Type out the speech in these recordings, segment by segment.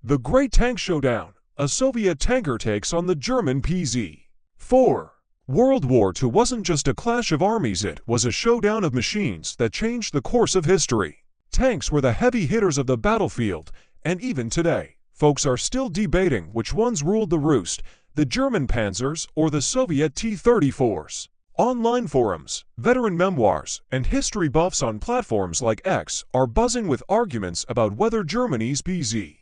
The Great Tank Showdown, a Soviet tanker takes on the German PZ. 4. World War II wasn't just a clash of armies, it was a showdown of machines that changed the course of history. Tanks were the heavy hitters of the battlefield, and even today, folks are still debating which ones ruled the roost, the German Panzers or the Soviet T-34s. Online forums, veteran memoirs, and history buffs on platforms like X are buzzing with arguments about whether Germany's PZ-4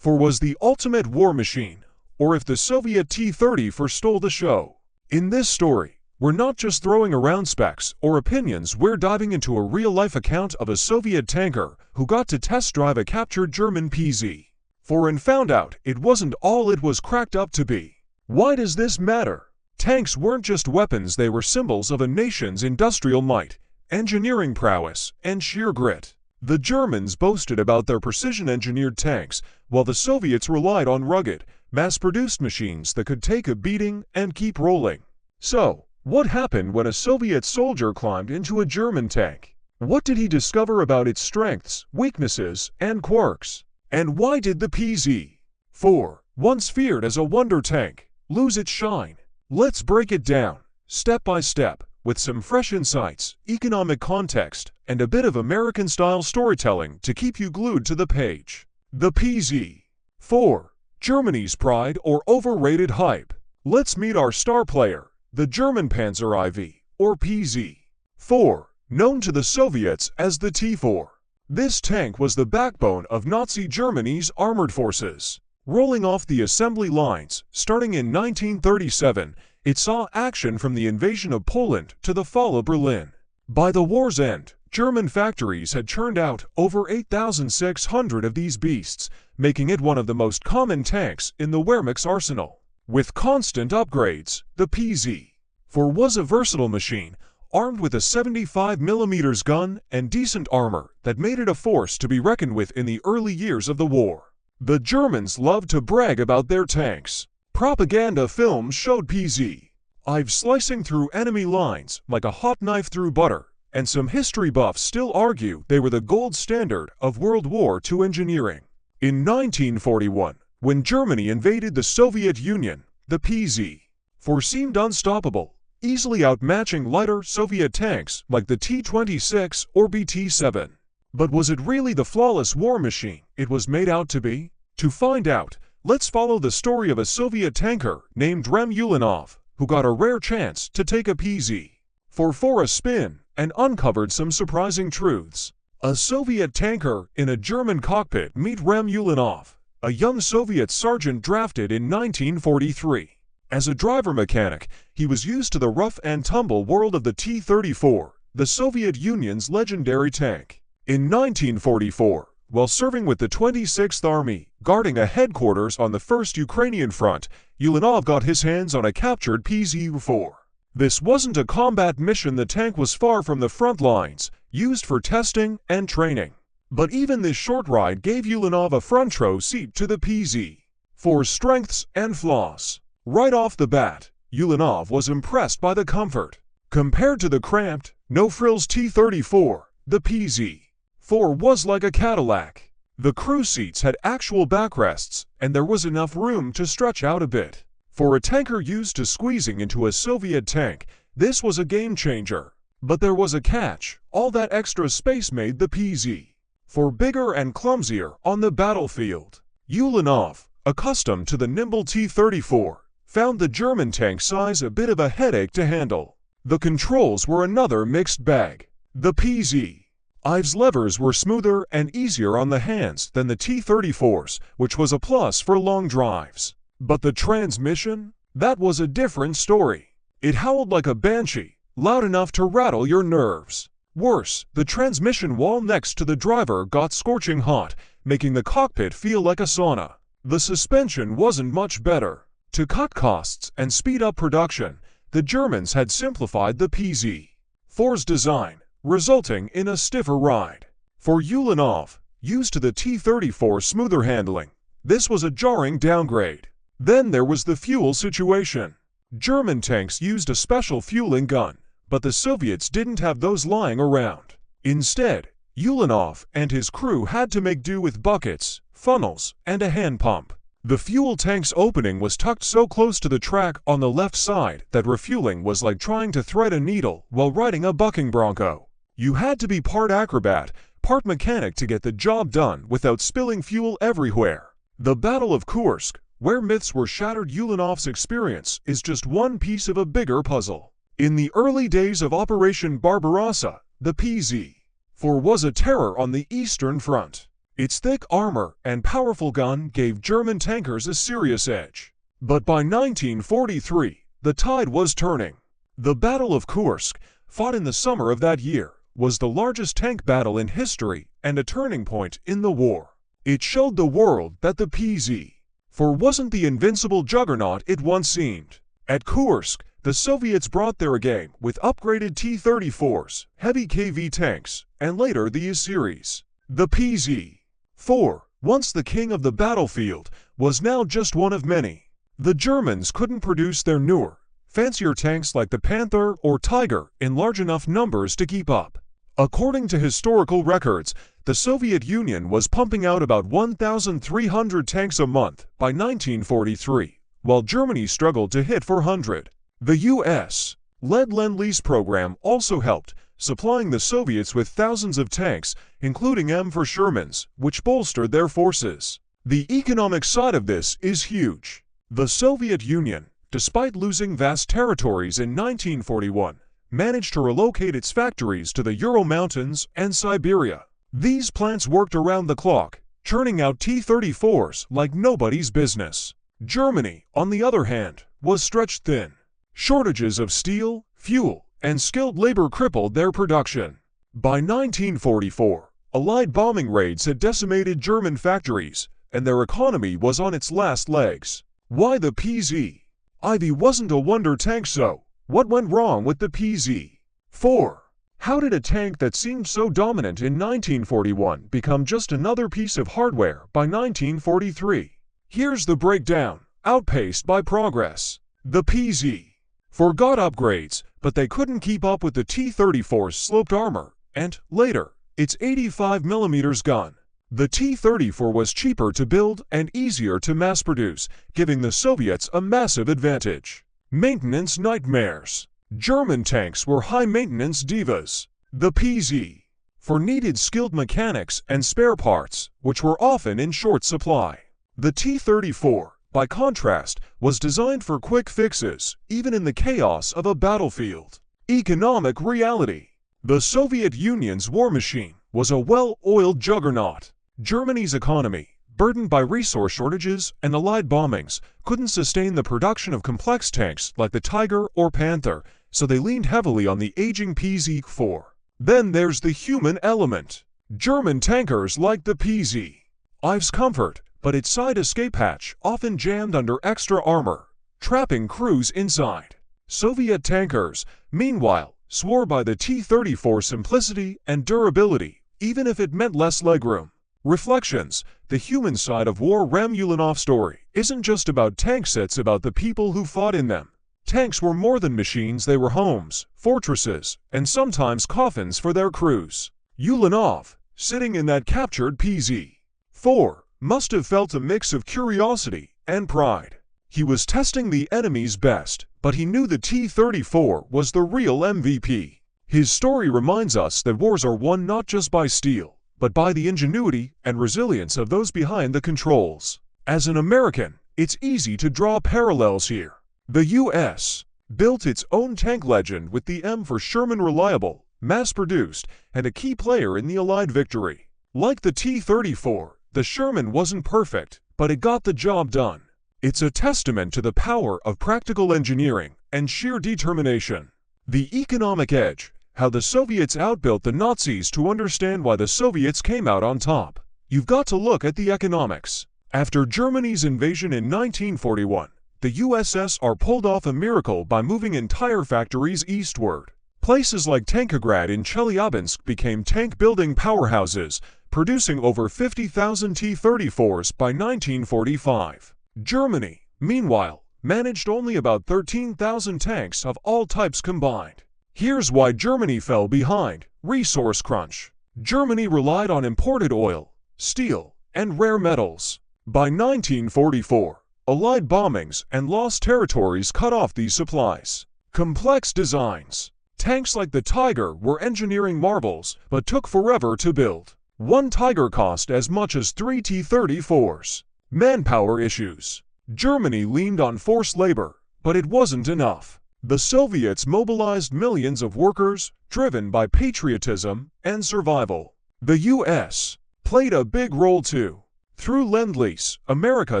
was the ultimate war machine, or if the Soviet T-34 stole the show. In this story, we're not just throwing around specs or opinions, we're diving into a real-life account of a Soviet tanker who got to test drive a captured German PZ-4 and found out it wasn't all it was cracked up to be. Why does this matter? Tanks weren't just weapons, they were symbols of a nation's industrial might, engineering prowess, and sheer grit. The Germans boasted about their precision-engineered tanks, while the Soviets relied on rugged, mass-produced machines that could take a beating and keep rolling. So, what happened when a Soviet soldier climbed into a German tank? What did he discover about its strengths, weaknesses, and quirks? And why did the PZ-4, once feared as a wonder tank, lose its shine? Let's break it down, step by step, with some fresh insights, economic context, and a bit of American-style storytelling to keep you glued to the page. The PZ-4, Germany's pride or overrated hype. Let's meet our star player, the German Panzer IV, or PZ-4, known to the Soviets as the T-4. This tank was the backbone of Nazi Germany's armored forces. Rolling off the assembly lines, starting in 1937, it saw action from the invasion of Poland to the fall of Berlin. By the war's end, German factories had churned out over 8,600 of these beasts, making it one of the most common tanks in the Wehrmacht's arsenal. With constant upgrades, the PZ-4 was a versatile machine, armed with a 75mm gun and decent armor that made it a force to be reckoned with in the early years of the war. The Germans loved to brag about their tanks. Propaganda films showed PZ-4 slicing through enemy lines like a hot knife through butter, and some history buffs still argue they were the gold standard of World War II engineering. In 1941, when Germany invaded the Soviet Union, the PZ-4 seemed unstoppable, easily outmatching lighter Soviet tanks like the T-26 or BT-7. But was it really the flawless war machine it was made out to be? To find out, let's follow the story of a Soviet tanker named Rem Ulanov, who got a rare chance to take a PZ-4 for a spin and uncovered some surprising truths. A Soviet tanker in a German cockpit. Meet Rem Ulanov, a young Soviet sergeant drafted in 1943. As a driver mechanic, he was used to the rough and tumble world of the T-34, the Soviet Union's legendary tank. In 1944, while serving with the 26th Army, guarding a headquarters on the 1st Ukrainian Front, Ulanov got his hands on a captured PZ-4. This wasn't a combat mission, the tank was far from the front lines, used for testing and training. But even this short ride gave Ulanov a front row seat to the PZ-4's strengths and flaws. Right off the bat, Ulanov was impressed by the comfort. Compared to the cramped, no-frills T-34, the PZ-4 was like a Cadillac. The crew seats had actual backrests, and there was enough room to stretch out a bit. For a tanker used to squeezing into a Soviet tank, this was a game-changer. But there was a catch. All that extra space made the PZ-4 bigger and clumsier on the battlefield. Ulanov, accustomed to the nimble T-34, found the German tank size a bit of a headache to handle. The controls were another mixed bag. The PZ-4's levers were smoother and easier on the hands than the T-34's, which was a plus for long drives. But the transmission? That was a different story. It howled like a banshee, loud enough to rattle your nerves. Worse, the transmission wall next to the driver got scorching hot, making the cockpit feel like a sauna. The suspension wasn't much better. To cut costs and speed up production, the Germans had simplified the PZ-4's design, resulting in a stiffer ride. For Ulanov, used to the T-34's smoother handling, this was a jarring downgrade. Then there was the fuel situation. German tanks used a special fueling gun, but the Soviets didn't have those lying around. Instead, Ulanov and his crew had to make do with buckets, funnels, and a hand pump. The fuel tank's opening was tucked so close to the track on the left side that refueling was like trying to thread a needle while riding a bucking bronco. You had to be part acrobat, part mechanic to get the job done without spilling fuel everywhere. The Battle of Kursk, where myths were shattered, Ulanov's experience is just one piece of a bigger puzzle. In the early days of Operation Barbarossa, the PZ-4 was a terror on the Eastern Front. Its thick armor and powerful gun gave German tankers a serious edge. But by 1943, the tide was turning. The Battle of Kursk, fought in the summer of that year, was the largest tank battle in history and a turning point in the war. It showed the world that the PZ-4 wasn't the invincible juggernaut it once seemed. At Kursk, the Soviets brought their A-game with upgraded T-34s, heavy KV tanks, and later the U-series. The PZ-4, once the king of the battlefield, was now just one of many. The Germans couldn't produce their newer, fancier tanks like the Panther or Tiger in large enough numbers to keep up. According to historical records, the Soviet Union was pumping out about 1,300 tanks a month by 1943, while Germany struggled to hit 400. The U.S.-led Lend-Lease program also helped, supplying the Soviets with thousands of tanks, including M4 Shermans, which bolstered their forces. The economic side of this is huge. The Soviet Union, despite losing vast territories in 1941, managed to relocate its factories to the Ural Mountains and Siberia. These plants worked around the clock, churning out T-34s like nobody's business. Germany, on the other hand, was stretched thin. Shortages of steel, fuel, and skilled labor crippled their production. By 1944, Allied bombing raids had decimated German factories, and their economy was on its last legs. Why the PZ-4 wasn't a wonder tank, so what went wrong with the PZ-4? How did a tank that seemed so dominant in 1941 become just another piece of hardware by 1943? Here's the breakdown, outpaced by progress. The PZ-4 got upgrades, but they couldn't keep up with the T-34's sloped armor, and, later, its 85mm gun. The T-34 was cheaper to build and easier to mass-produce, giving the Soviets a massive advantage. Maintenance nightmares. German tanks were high-maintenance divas. The PZ-4 needed skilled mechanics and spare parts, which were often in short supply. The T-34, by contrast, was designed for quick fixes, even in the chaos of a battlefield. Economic reality. The Soviet Union's war machine was a well-oiled juggernaut. Germany's economy, burdened by resource shortages and Allied bombings, couldn't sustain the production of complex tanks like the Tiger or Panther, so they leaned heavily on the aging PZ-4. Then there's the human element. German tankers liked the PZ-4's comfort, but its side escape hatch often jammed under extra armor, trapping crews inside. Soviet tankers, meanwhile, swore by the T-34's simplicity and durability, even if it meant less legroom. Reflections. The human side of war. Ram Ulanov's story isn't just about tanks, it's about the people who fought in them. Tanks were more than machines, they were homes, fortresses, and sometimes coffins for their crews. Ulanov, sitting in that captured PZ-4, must have felt a mix of curiosity and pride. He was testing the enemy's best, but he knew the T-34 was the real MVP. His story reminds us that wars are won not just by steel, but by the ingenuity and resilience of those behind the controls. As an American, it's easy to draw parallels here. The U.S. built its own tank legend with the M4 Sherman, reliable, mass-produced, and a key player in the Allied victory. Like the T-34, the Sherman wasn't perfect, but it got the job done. It's a testament to the power of practical engineering and sheer determination. The economic edge. How the Soviets outbuilt the Nazis. To understand why the Soviets came out on top, you've got to look at the economics. After Germany's invasion in 1941, the USSR pulled off a miracle by moving entire factories eastward. Places like Tankograd in Chelyabinsk became tank-building powerhouses, producing over 50,000 T-34s by 1945. Germany, meanwhile, managed only about 13,000 tanks of all types combined. Here's why Germany fell behind. Resource crunch. Germany relied on imported oil, steel, and rare metals. By 1944, Allied bombings and lost territories cut off these supplies. Complex designs. Tanks like the Tiger were engineering marvels, but took forever to build. One Tiger cost as much as 3 T-34s. Manpower issues. Germany leaned on forced labor, but it wasn't enough. The Soviets mobilized millions of workers, driven by patriotism and survival. The U.S. played a big role too. Through Lend-Lease, America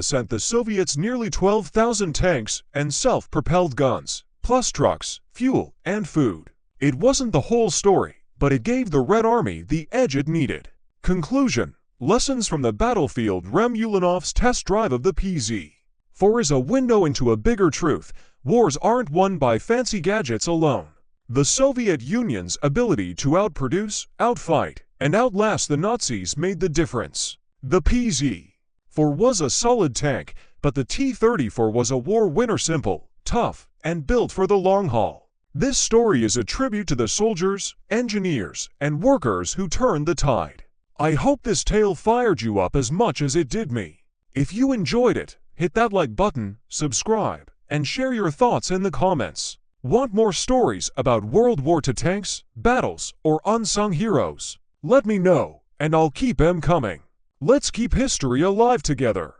sent the Soviets nearly 12,000 tanks and self-propelled guns, plus trucks, fuel, and food. It wasn't the whole story, but it gave the Red Army the edge it needed. Conclusion. Lessons from the battlefield. Rem Ulanov's test drive of the PZ-4 is a window into a bigger truth. Wars aren't won by fancy gadgets alone. The Soviet Union's ability to outproduce, outfight, and outlast the Nazis made the difference. The PZ-4 was a solid tank, but the T-34 was a war winner, simple, tough, and built for the long haul. This story is a tribute to the soldiers, engineers, and workers who turned the tide. I hope this tale fired you up as much as it did me. If you enjoyed it, hit that like button, subscribe, and share your thoughts in the comments. Want more stories about World War II tanks, battles, or unsung heroes? Let me know, and I'll keep them coming. Let's keep history alive together.